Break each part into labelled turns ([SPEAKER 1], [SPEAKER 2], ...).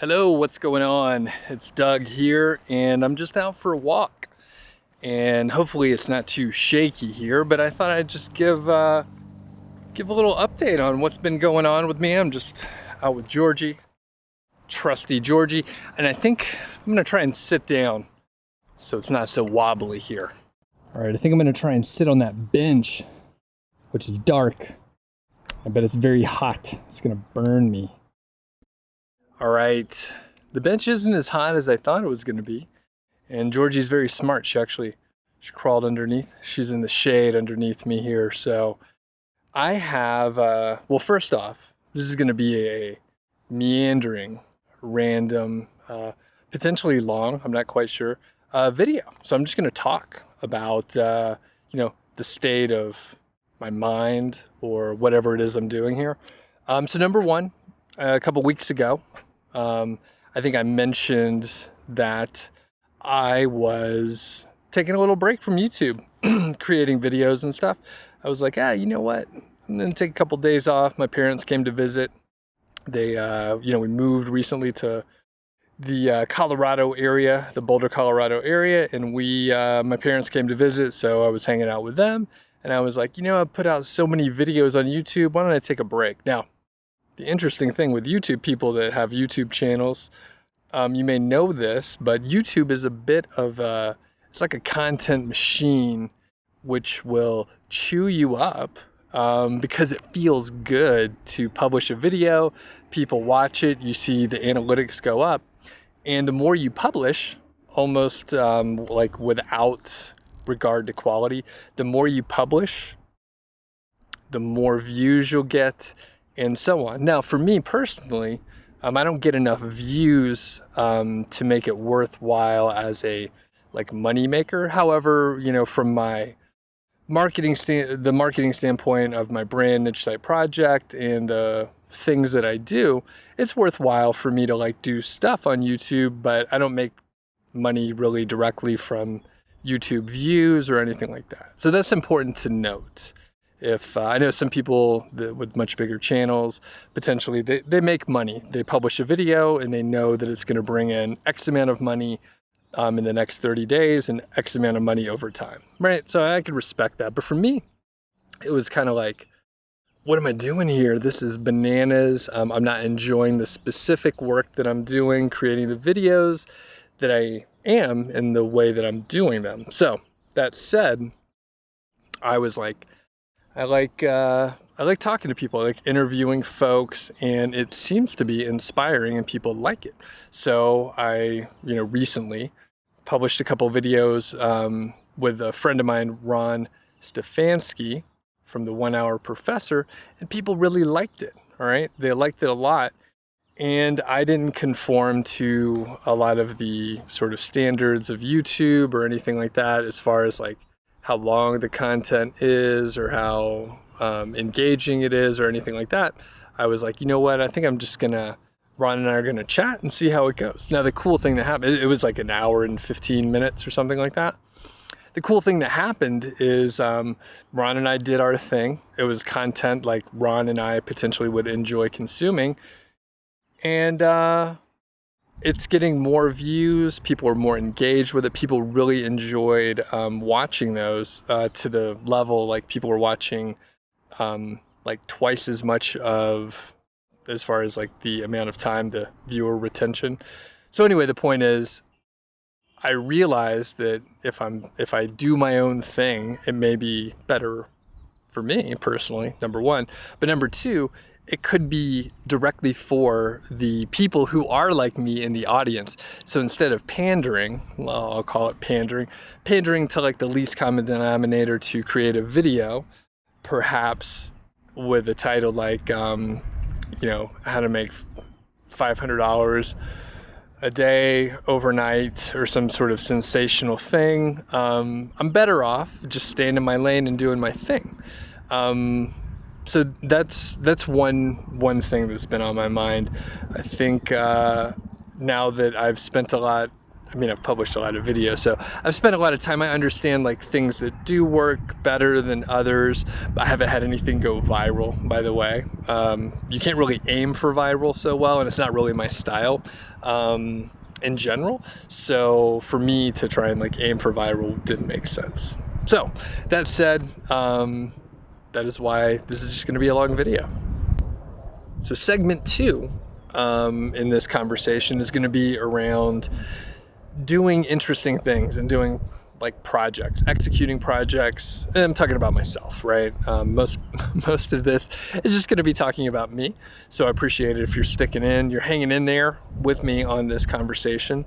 [SPEAKER 1] Hello, what's going on? It's Doug here, and I'm just out for a walk. And hopefully it's not too shaky here, but I thought I'd just give a little update on what's been going on with me. I'm just out with Georgie, trusty Georgie, and I think I'm gonna try and sit down so it's not so wobbly here. All right, I think I'm gonna try and sit on that bench, which is dark. I bet it's very hot. It's gonna burn me. All right, the bench isn't as hot as I thought it was going to be, and Georgie's very smart. She crawled underneath. She's in the shade underneath me here. So I have, well, first off, this is going to be a meandering, random, potentially long, I'm not quite sure, video. So I'm just going to talk about, the state of my mind or whatever it is I'm doing here. So number one, a couple weeks ago, I think I mentioned that I was taking a little break from YouTube, creating videos and stuff. I was like, you know what? I'm gonna take a couple days off. My parents came to visit. They, we moved recently to the Colorado area, the Boulder, Colorado area, and my parents came to visit, so I was hanging out with them, and I was like, I put out so many videos on YouTube. Why don't I take a break? Now, the interesting thing with YouTube, people that have YouTube channels, you may know this, but YouTube is a bit of it's like a content machine which will chew you up because it feels good to publish a video. People watch it, you see the analytics go up, and the more you publish, almost like without regard to quality, the more you publish, the more views you'll get, and so on. Now, for me personally, I don't get enough views to make it worthwhile as a money maker. However, from my marketing standpoint of my brand niche site project and the things that I do, it's worthwhile for me to do stuff on YouTube, but I don't make money really directly from YouTube views or anything like that. So that's important to note. If I know some people with much bigger channels, potentially they make money. They publish a video and they know that it's going to bring in X amount of money in the next 30 days and X amount of money over time, right? So I could respect that. But for me, it was kind of like, what am I doing here? This is bananas. I'm not enjoying the specific work that I'm doing, creating the videos that I am in the way that I'm doing them. So that said, I was like, I like talking to people, I like interviewing folks, and it seems to be inspiring and people like it. So I, recently published a couple videos with a friend of mine, Ron Stefanski from the 1 Hour Professor, and people really liked it, all right? They liked it a lot, and I didn't conform to a lot of the sort of standards of YouTube or anything like that as far as how long the content is or how engaging it is or anything like that. I was like, you know what? I think Ron and I are gonna chat and see how it goes. Now, the cool thing that happened, it was like an hour and 15 minutes or something like that. The cool thing that happened is Ron and I did our thing. It was content like Ron and I potentially would enjoy consuming. And it's getting more views. People are more engaged with it. People really enjoyed watching those to the level people were watching twice as much as far as the amount of time, the viewer retention. So anyway, the point is, I realized that if I do my own thing, it may be better for me personally, number one. But number two, it could be directly for the people who are like me in the audience. So instead of pandering, well, I'll call it pandering to the least common denominator to create a video, perhaps with a title how to make $500 a day overnight or some sort of sensational thing, I'm better off just staying in my lane and doing my thing. So that's one thing that's been on my mind. I think now that I've spent a lot I've published a lot of videos, so I've spent a lot of time. I understand like things that do work better than others. I haven't had anything go viral, by the way. You can't really aim for viral so well, and it's not really my style in general. So for me to try and like aim for viral didn't make sense. So that said, that is why this is just going to be a long video. So segment 2 in this conversation is going to be around doing interesting things and doing like projects, executing projects. And I'm talking about myself, right? Most of this is just going to be talking about me. So I appreciate it if you're sticking in, you're hanging in there with me on this conversation.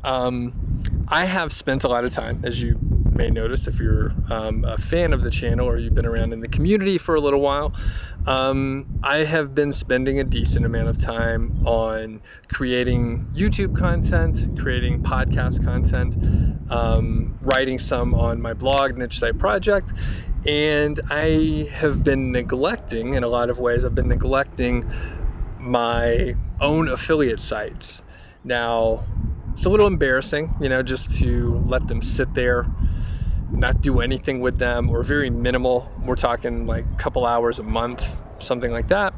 [SPEAKER 1] I have spent a lot of time, as you may notice if you're a fan of the channel or you've been around in the community for a little while, I have been spending a decent amount of time on creating YouTube content, creating podcast content, writing some on my blog, Niche Site Project, and I have been neglecting, in a lot of ways, I've been neglecting my own affiliate sites. Now, it's a little embarrassing, just to let them sit there, not do anything with them, or very minimal. We're talking like a couple hours a month, something like that.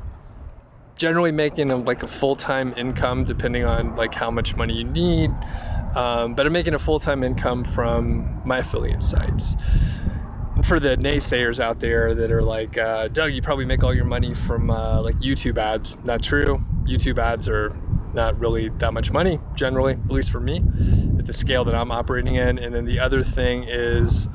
[SPEAKER 1] Generally making like a full-time income, depending on like how much money you need. But I'm making a full-time income from my affiliate sites. And for the naysayers out there that are like, Doug, you probably make all your money from like YouTube ads. Not true. YouTube ads are not really that much money, generally, at least for me, at the scale that I'm operating in. And then the other thing is,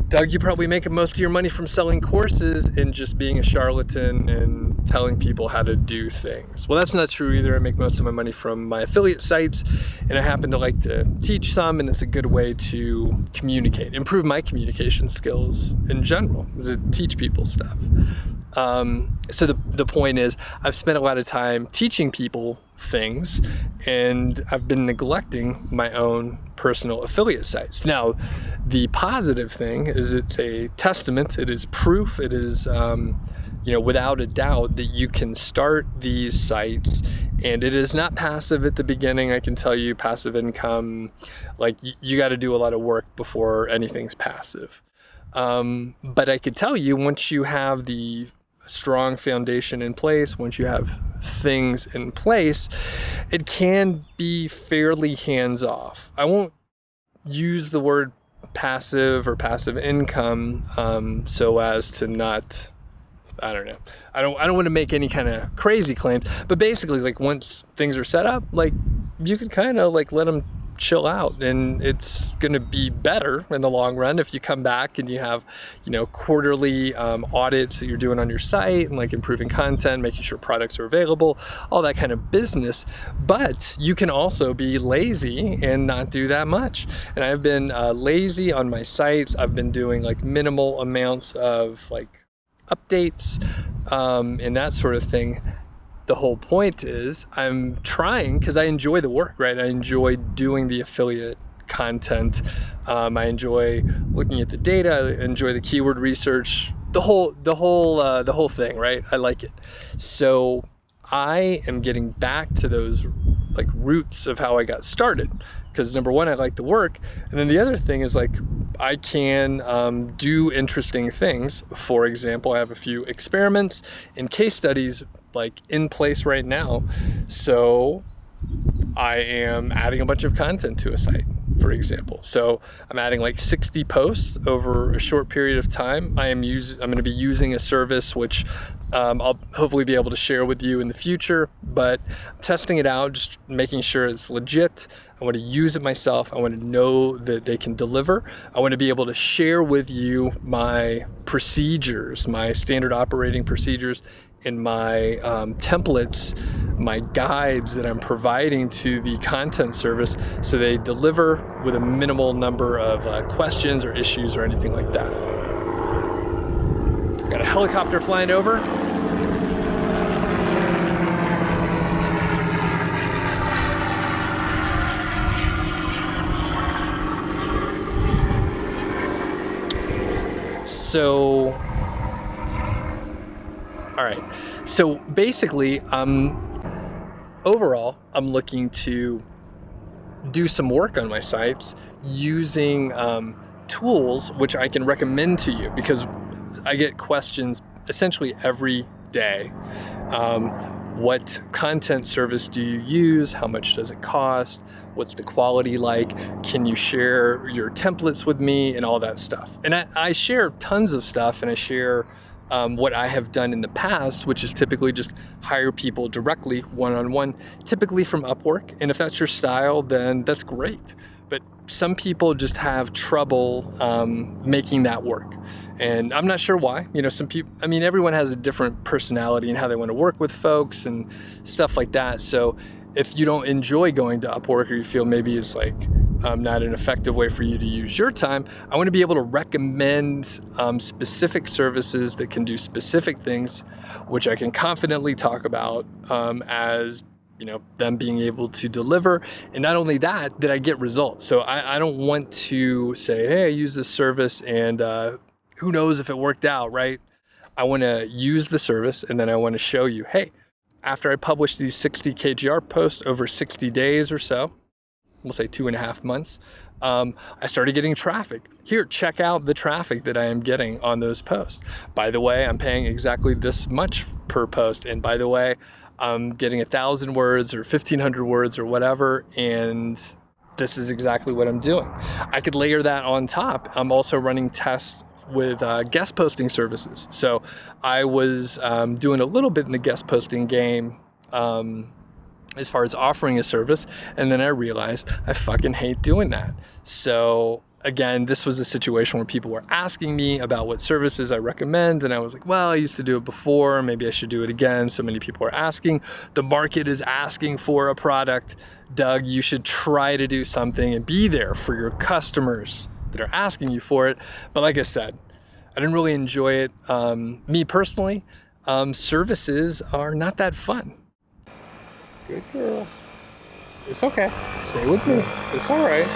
[SPEAKER 1] Doug, you probably make most of your money from selling courses and just being a charlatan and telling people how to do things. Well, that's not true either. I make most of my money from my affiliate sites, and I happen to like to teach some, and it's a good way to communicate, improve my communication skills in general, is to teach people stuff. So the point is, I've spent a lot of time teaching people things, and I've been neglecting my own personal affiliate sites. Now, the positive thing is it's a testament, it is proof, it is, without a doubt that you can start these sites, and it is not passive at the beginning. I can tell you, passive income, like you got to do a lot of work before anything's passive. But I could tell you, once you have the strong foundation in place, once you have things in place, it can be fairly hands-off. I won't use the word passive or passive income so as to not, I don't know. I don't want to make any kind of crazy claims, but basically, like, once things are set up, like, you can kind of like let them chill out, and it's going to be better in the long run if you come back and you have, quarterly audits that you're doing on your site and like improving content, making sure products are available, all that kind of business. But you can also be lazy and not do that much. And I've been lazy on my sites. I've been doing like minimal amounts of like updates and that sort of thing. The whole point is I'm trying, because I enjoy the work, right? I enjoy doing the affiliate content. I enjoy looking at the data. I enjoy the keyword research, the whole thing, right? I like it. So I am getting back to those like roots of how I got started, because number one, I like the work. And then the other thing is like, I can do interesting things. For example, I have a few experiments and case studies like in place right now. So I am adding a bunch of content to a site, for example. So I'm adding like 60 posts over a short period of time. I'm going to be using a service which I'll hopefully be able to share with you in the future, but I'm testing it out, just making sure it's legit. I want to use it myself. I want to know that they can deliver. I want to be able to share with you my procedures, my standard operating procedures, and my templates, my guides that I'm providing to the content service, so they deliver with a minimal number of questions or issues or anything like that. Got a helicopter flying over. So, all right. So basically, overall, I'm looking to do some work on my sites using tools which I can recommend to you, because I get questions essentially every day. What content service do you use? How much does it cost? What's the quality like? Can you share your templates with me and all that stuff? And I share tons of stuff, and I share what I have done in the past, which is typically just hire people directly one-on-one, typically from Upwork. And if that's your style, then that's great. But some people just have trouble making that work. And I'm not sure why. You know, some people, I mean, everyone has a different personality and how they want to work with folks and stuff like that. So if you don't enjoy going to Upwork, or you feel maybe it's like not an effective way for you to use your time, I want to be able to recommend specific services that can do specific things, which I can confidently talk about as, you know, them being able to deliver. And not only that, that I get results. So I don't want to say, hey, I use this service and who knows if it worked out, right? I want to use the service, and then I want to show you, hey, after I publish these 60 KGR posts over 60 days or so, we'll say 2.5 months, I started getting traffic. Here, check out the traffic that I am getting on those posts. By the way, I'm paying exactly this much per post. And by the way, I'm getting 1,000 words or 1,500 words or whatever, and this is exactly what I'm doing. I could layer that on top. I'm also running tests with guest posting services. So I was doing a little bit in the guest posting game as far as offering a service, and then I realized I fucking hate doing that. So again, this was a situation where people were asking me about what services I recommend, and I was like, well, I used to do it before, maybe I should do it again. So many people are asking. The market is asking for a product. Doug, you should try to do something and be there for your customers that are asking you for it. But like I said, I didn't really enjoy it. Me personally, services are not that fun. Good girl. It's okay. Stay with me. It's all right.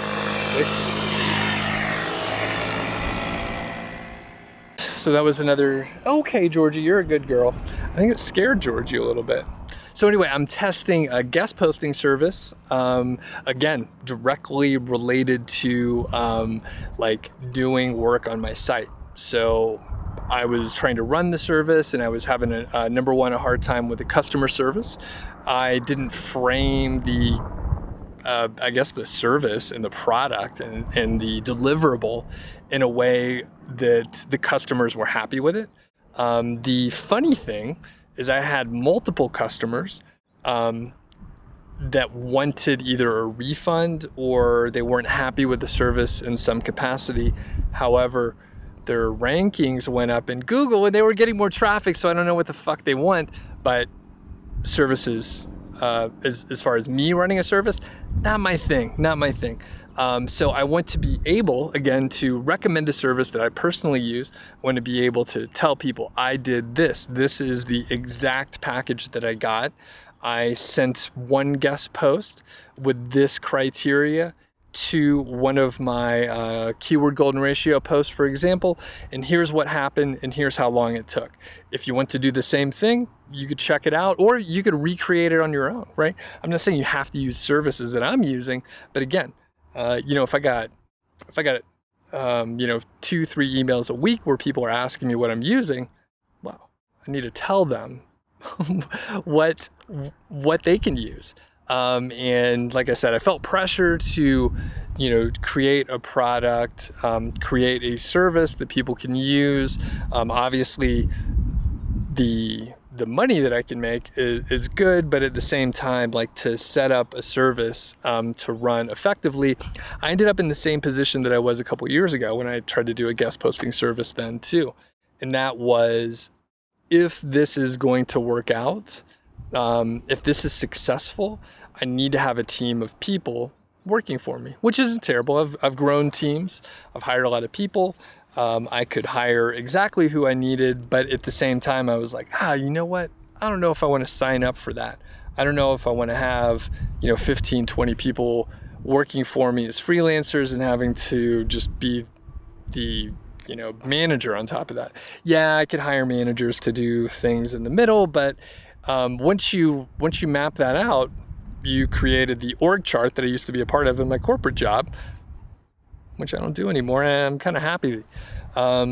[SPEAKER 1] So that was another, okay, Georgie, you're a good girl. I think it scared Georgie a little bit. So anyway, I'm testing a guest posting service, again, directly related to like doing work on my site. So I was trying to run the service, and I was having number one, a hard time with the customer service. I didn't frame the, I guess, the service and the product and the deliverable in a way that the customers were happy with it. The funny thing is I had multiple customers that wanted either a refund or they weren't happy with the service in some capacity. However, their rankings went up in Google and they were getting more traffic, so I don't know what the fuck they want. But services, as far as me running a service, not my thing. So I want to be able, again, to recommend a service that I personally use. I want to be able to tell people, I did this. This is the exact package that I got. I sent one guest post with this criteria to one of my keyword golden ratio posts, for example, and here's what happened and here's how long it took. If you want to do the same thing, you could check it out, or you could recreate it on your own, right? I'm not saying you have to use services that I'm using, but again, you know, if I got 2-3 emails a week where people are asking me what I'm using, well, I need to tell them what they can use. And like I said, I felt pressure to, create a product, create a service that people can use. Obviously, the money that I can make is good, but at the same time, like, to set up a service to run effectively, I ended up in the same position that I was a couple years ago when I tried to do a guest posting service then too. And that was, if this is going to work out, if this is successful, I need to have a team of people working for me, which isn't terrible. I've grown teams. I've hired a lot of people. I could hire exactly who I needed, but at the same time, I was like, you know what? I don't know if I want to sign up for that. I don't know if I want to have, 15, 20 people working for me as freelancers and having to just be the, manager on top of that. Yeah, I could hire managers to do things in the middle, but once you map that out, you created the org chart that I used to be a part of in my corporate job, which I don't do anymore, and I'm kind of happy.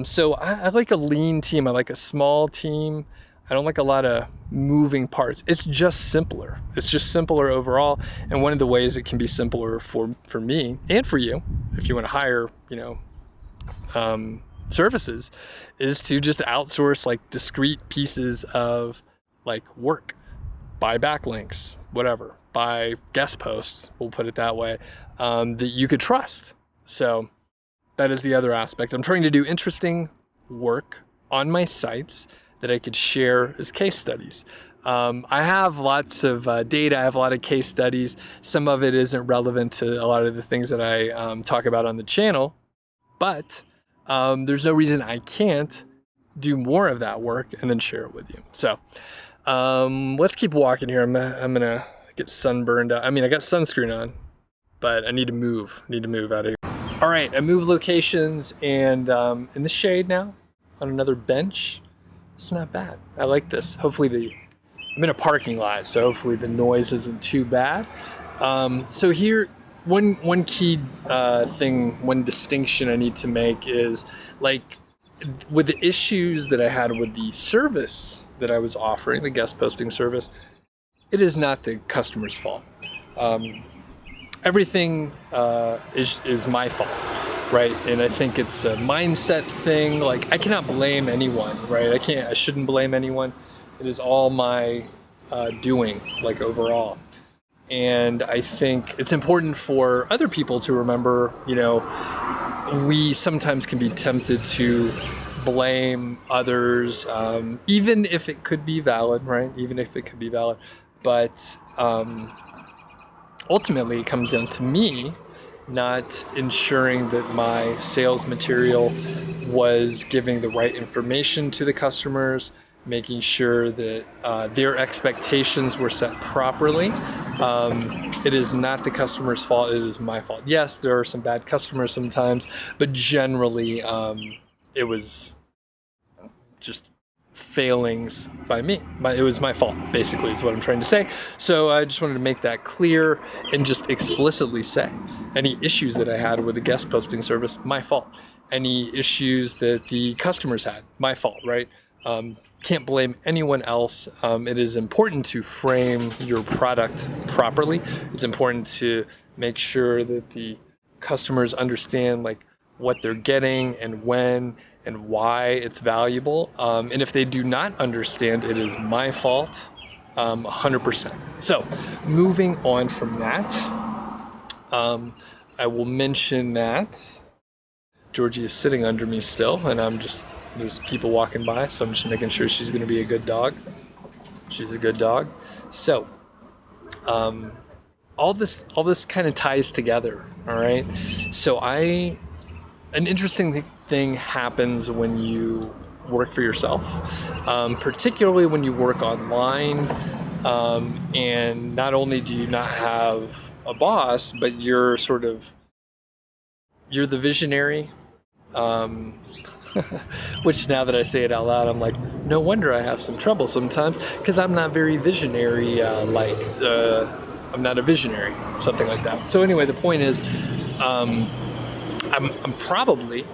[SPEAKER 1] So I like a lean team. I like a small team. I don't like a lot of moving parts. It's just simpler. It's just simpler overall. And one of the ways it can be simpler for me and for you, if you want to hire, services, is to just outsource like discrete pieces of like work, buy backlinks, whatever, buy guest posts, we'll put it that way, that you could trust. So that is the other aspect. I'm trying to do interesting work on my sites that I could share as case studies. I have lots of data. I have a lot of case studies. Some of it isn't relevant to a lot of the things that I talk about on the channel, but there's no reason I can't do more of that work and then share it with you. So let's keep walking here. I'm gonna get sunburned out. I mean, I got sunscreen on, but I need to move. out of here. All right, I moved locations and in the shade now on another bench. It's not bad. I like this. Hopefully I'm in a parking lot, so hopefully the noise isn't too bad. So here, one key thing, one distinction I need to make is like with the issues that I had with the service that I was offering, the guest posting service, it is not the customer's fault. Everything is my fault, right? And I think it's a mindset thing. Like I cannot blame anyone, right? I shouldn't blame anyone. It is all my doing, like overall. And I think it's important for other people to remember, we sometimes can be tempted to blame others, even if it could be valid, right? Even if it could be valid. But ultimately, it comes down to me not ensuring that my sales material was giving the right information to the customers, making sure that their expectations were set properly. It is not the customer's fault, it is my fault. Yes, there are some bad customers sometimes, but generally it was just failings by me. It was my fault, basically, is what I'm trying to say. So I just wanted to make that clear and just explicitly say any issues that I had with the guest posting service, my fault. Any issues that the customers had, my fault, right? Can't blame anyone else. It is important to frame your product properly. It's important to make sure that the customers understand like what they're getting and when and why it's valuable. And if they do not understand, it is my fault, 100%. So moving on from that, I will mention that Georgie is sitting under me still, and there's people walking by, so I'm just making sure she's going to be a good dog. She's a good dog. So all this kind of ties together, all right? So an interesting thing happens when you work for yourself, particularly when you work online, and not only do you not have a boss, but you're the visionary, which now that I say it out loud, I'm like, no wonder I have some trouble sometimes, because I'm not very visionary, I'm not a visionary, something like that. So anyway, the point is, I'm probably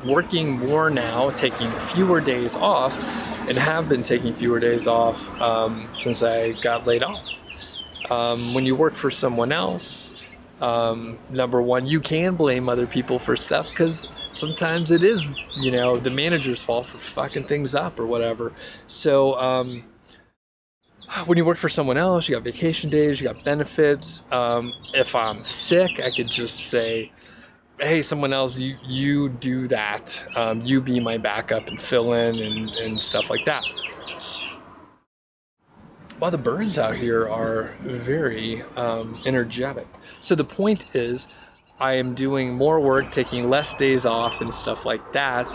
[SPEAKER 1] working more now, taking fewer days off, and have been taking fewer days off since I got laid off. When you work for someone else, number one, you can blame other people for stuff, because sometimes it is, the manager's fault for fucking things up or whatever. So when you work for someone else, you got vacation days, you got benefits. If I'm sick, I could just say, hey, someone else, you do that. You be my backup and fill in and stuff like that. Well, the birds out here are very energetic. So the point is, I am doing more work, taking less days off and stuff like that,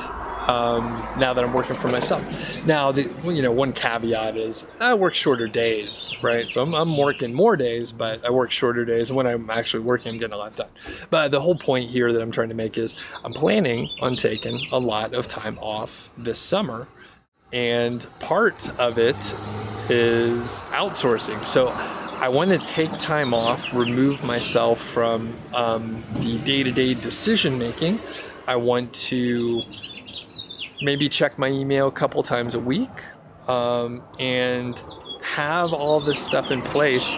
[SPEAKER 1] now that I'm working for myself. Now, one caveat is I work shorter days, right? So I'm working more days, but I work shorter days. When I'm actually working, I'm getting a lot done. But the whole point here that I'm trying to make is I'm planning on taking a lot of time off this summer, and part of it is outsourcing. So I want to take time off, remove myself from the day-to-day decision making. I want to maybe check my email a couple times a week, and have all this stuff in place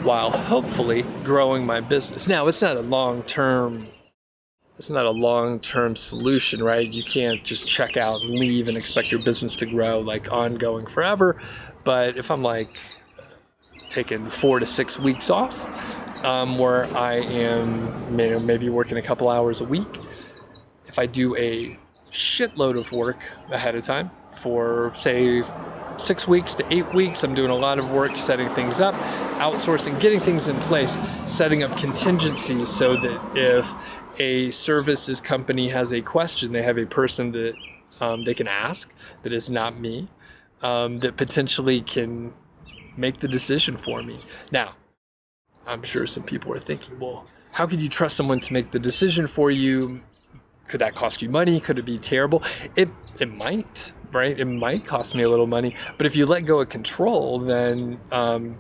[SPEAKER 1] while hopefully growing my business. Now, it's not a long-term solution, right? You can't just check out and leave and expect your business to grow like ongoing forever. But if I'm like taking 4 to 6 weeks off, where I am maybe working a couple hours a week, if I do a shitload of work ahead of time for say 6 weeks to 8 weeks, I'm doing a lot of work setting things up, outsourcing, getting things in place, setting up contingencies so that if a services company has a question, they have a person that they can ask that is not me, that potentially can make the decision for me. Now, I'm sure some people are thinking, well, how could you trust someone to make the decision for you? Could that cost you money? Could it be terrible? It might, right? It might cost me a little money, but if you let go of control, then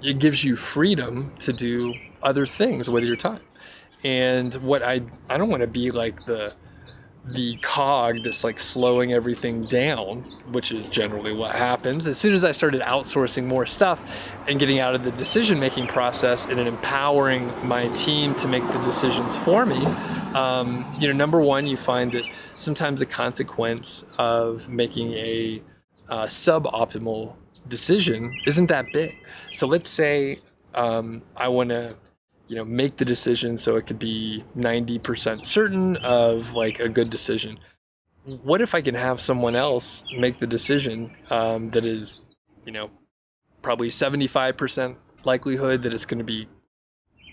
[SPEAKER 1] it gives you freedom to do other things with your time. And what I don't want to be like the cog that's like slowing everything down, which is generally what happens. As soon as I started outsourcing more stuff and getting out of the decision-making process and empowering my team to make the decisions for me, number one, you find that sometimes the consequence of making a suboptimal decision isn't that big. So let's say I want to make the decision so it could be 90% certain of like a good decision. What if I can have someone else make the decision that is, probably 75% likelihood that it's going to be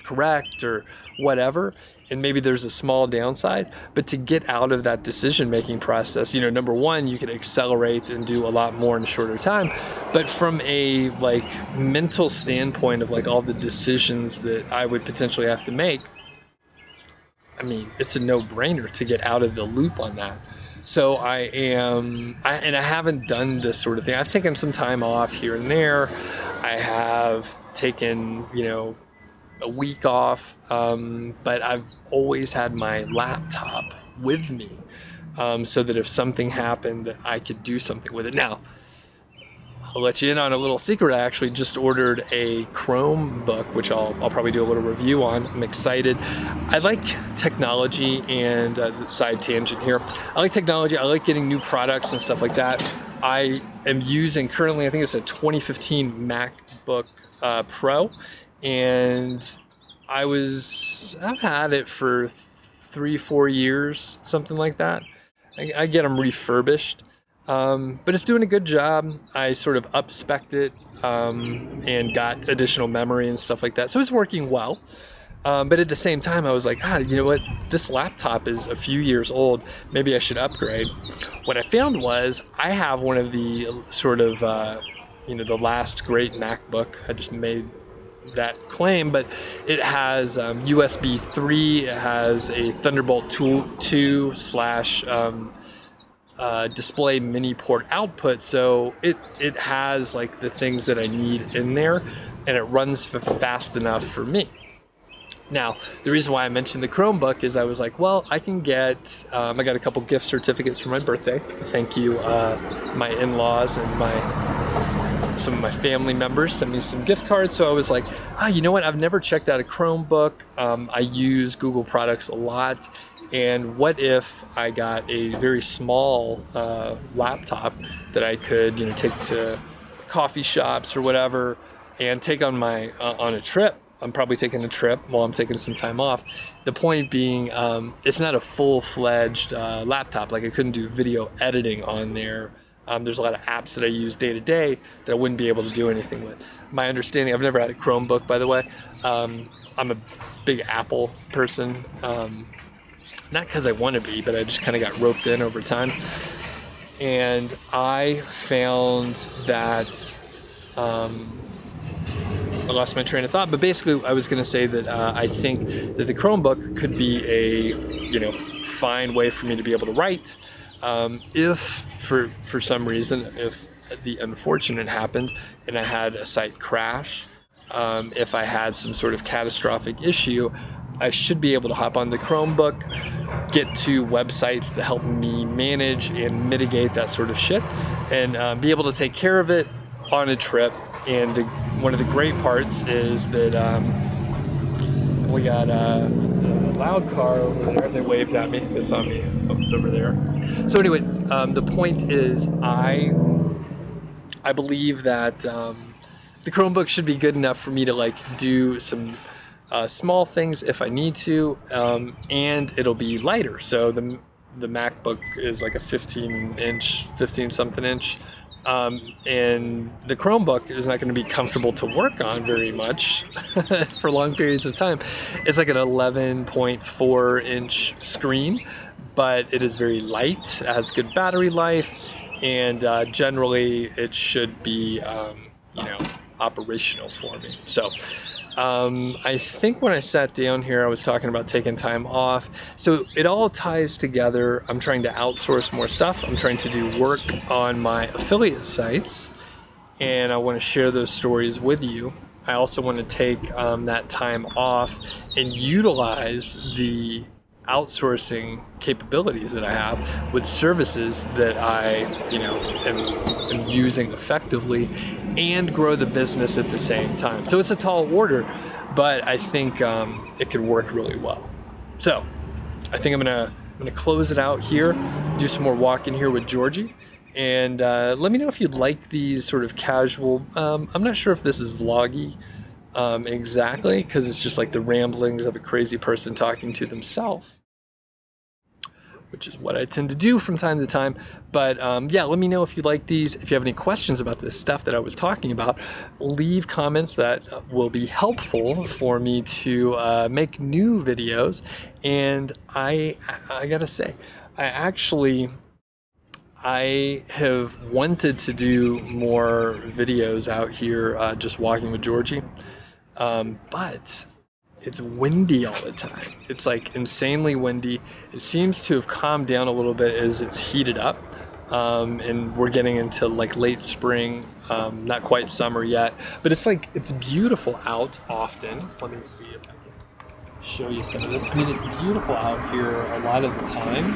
[SPEAKER 1] correct or whatever, and maybe there's a small downside, but to get out of that decision-making process, number one, you can accelerate and do a lot more in a shorter time, but from a like mental standpoint of like all the decisions that I would potentially have to make, I mean, it's a no-brainer to get out of the loop on that. So I haven't done this sort of thing. I've taken some time off here and there. I have taken, a week off, but I've always had my laptop with me, so that if something happened, that I could do something with it. Now, I'll let you in on a little secret. I actually just ordered a Chromebook, which I'll probably do a little review on. I'm excited. I like technology, and side tangent here. I like technology. I like getting new products and stuff like that. I am using currently, I think it's a 2015 MacBook Pro. And I've had it for 3-4 years, something like that. I get them refurbished, but it's doing a good job. I sort of up-spec'd it and got additional memory and stuff like that. So it's working well. But at the same time, I was like, you know what? This laptop is a few years old. Maybe I should upgrade. What I found was I have one of the sort of, the last great MacBook. I just made that claim, but it has USB 3, it has a Thunderbolt 2 / display mini port output, so it has like the things that I need in there, and it runs fast enough for me. Now, the reason why I mentioned the Chromebook is I was like, well, I can get, I got a couple gift certificates for my birthday. Thank you, my in-laws and some of my family members sent me some gift cards. So I was like, you know what? I've never checked out a Chromebook. I use Google products a lot. And what if I got a very small laptop that I could, take to coffee shops or whatever and take on on a trip? I'm probably taking a trip while I'm taking some time off. The point being, it's not a full-fledged laptop. Like I couldn't do video editing on there. There's a lot of apps that I use day to day that I wouldn't be able to do anything with. My understanding, I've never had a Chromebook, by the way. I'm a big Apple person. Not because I want to be, but I just kind of got roped in over time. And I found that, I lost my train of thought, but basically I was going to say that I think that the Chromebook could be a, fine way for me to be able to write. If for some reason, if the unfortunate happened and I had a site crash, if I had some sort of catastrophic issue, I should be able to hop on the Chromebook, get to websites that help me manage and mitigate that sort of shit, and be able to take care of it on a trip. And one of the great parts is that we got a loud car over there. They waved at me. They saw me. Oh, it's over there. So anyway, the point is, I believe that the Chromebook should be good enough for me to like do some small things if I need to, and it'll be lighter. So the MacBook is like a 15 something inch, and the Chromebook is not going to be comfortable to work on very much for long periods of time. It's like an 11.4 inch screen, but it is very light, it has good battery life, and generally it should be operational for me. So I think when I sat down here, I was talking about taking time off. So it all ties together. I'm trying to outsource more stuff. I'm trying to do work on my affiliate sites, and I want to share those stories with you. I also want to take that time off and utilize the outsourcing capabilities that I have with services that I, am using effectively, and grow the business at the same time. So it's a tall order, but I think it could work really well. So I think I'm gonna close it out here, do some more walking here with Georgie, and let me know if you'd like these sort of casual. I'm not sure if this is vloggy exactly, because it's just like the ramblings of a crazy person talking to themselves, which is what I tend to do from time to time. But yeah, let me know if you like these. If you have any questions about this stuff that I was talking about, leave comments. That will be helpful for me to make new videos. And I gotta say, I have wanted to do more videos out here just walking with Georgie, but it's windy all the time. It's like insanely windy. It seems to have calmed down a little bit as it's heated up, and we're getting into like late spring, not quite summer yet, but it's beautiful out often. Let me see if I can show you some of this. I mean, it's beautiful out here a lot of the time.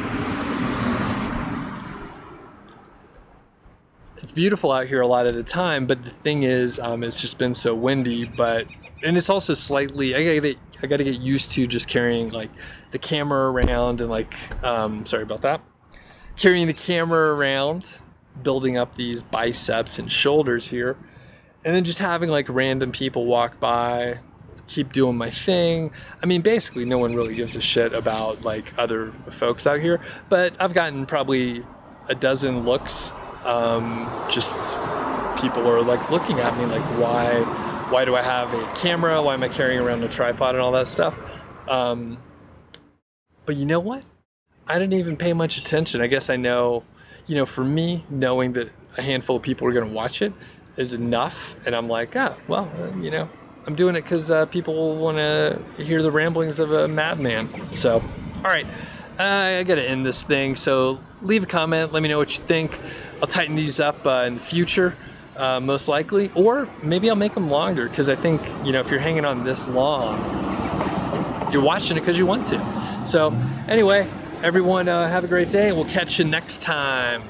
[SPEAKER 1] It's beautiful out here a lot of the time, but the thing is, it's just been so windy. And it's also slightly, I gotta get used to just carrying like the camera around and like, sorry about that, carrying the camera around, building up these biceps and shoulders here, and then just having like random people walk by, keep doing my thing. I mean, basically no one really gives a shit about like other folks out here, but I've gotten probably a dozen looks. Just people are like looking at me like, why do I have a camera? Why am I carrying around a tripod and all that stuff? But you know what? I didn't even pay much attention. I guess I know, for me, knowing that a handful of people are going to watch it is enough. And I'm like, well, I'm doing it because people want to hear the ramblings of a madman. So, all right, I got to end this thing. So leave a comment. Let me know what you think. I'll tighten these up in the future, most likely, or maybe I'll make them longer, because I think, if you're hanging on this long, you're watching it because you want to. So anyway, everyone, have a great day, and we'll catch you next time.